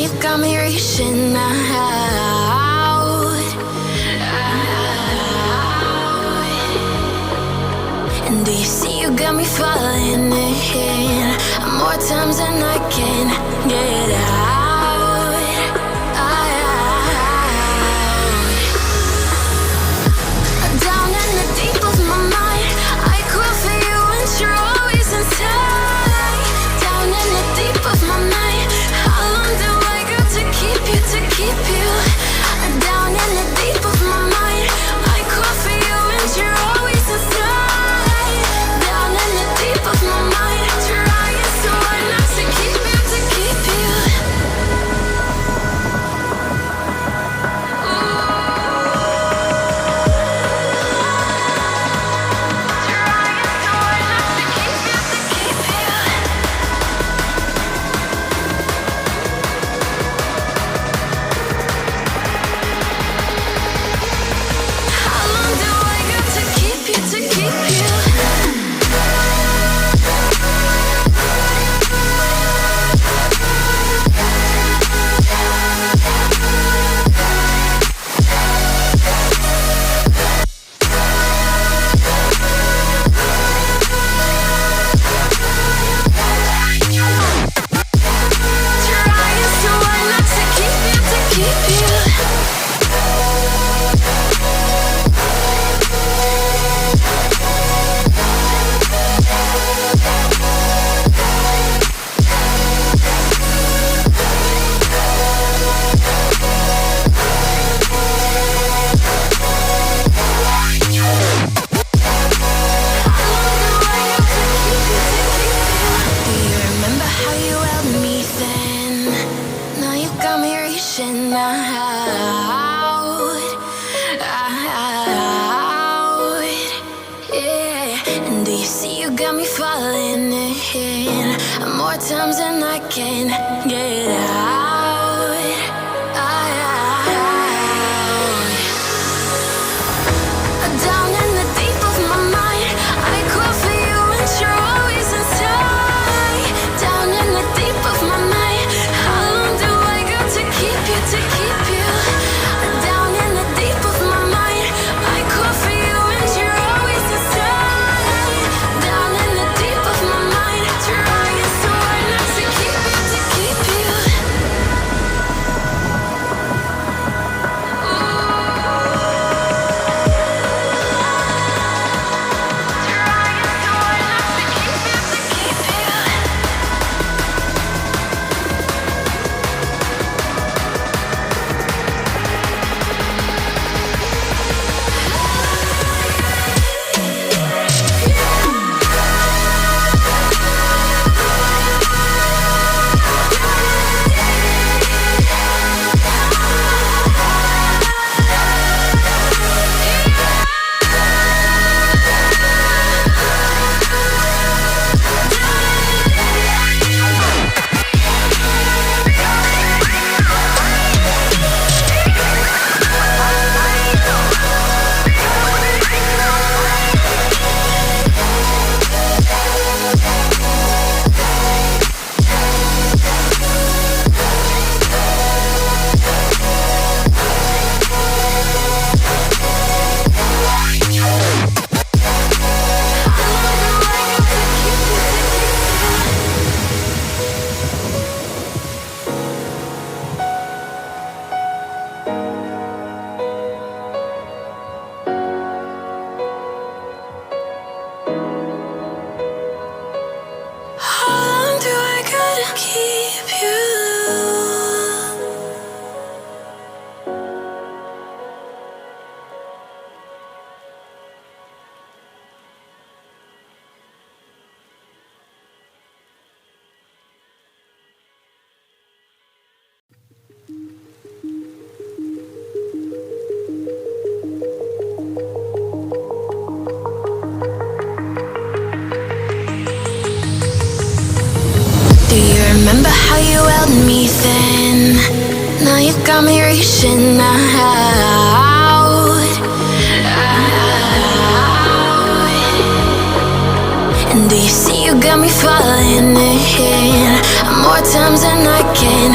you got me reaching out. And do you see you got me falling in more times than I can get out. Down in the deep of my mind, I crawl for you and you're always inside. Down in the deep of my mind, how long do I got to keep you, to keep you? Down in the deep of my mind, I crawl for you and you're always inside. Down in the deep of my mind, trying so hard not to keep you, to keep you. Times and I can't get out. Down in the deep of my mind, I crawl for you and you're always inside. Down in the deep of my mind, how long do I got to keep you, to keep you? Down in the deep of my mind, I crawl for you and you're always inside. Down in the deep of my mind, trying so hard not to keep you, to keep you. Remember how you held me then? Now you got me reaching out. And do you see you got me falling in more times than I can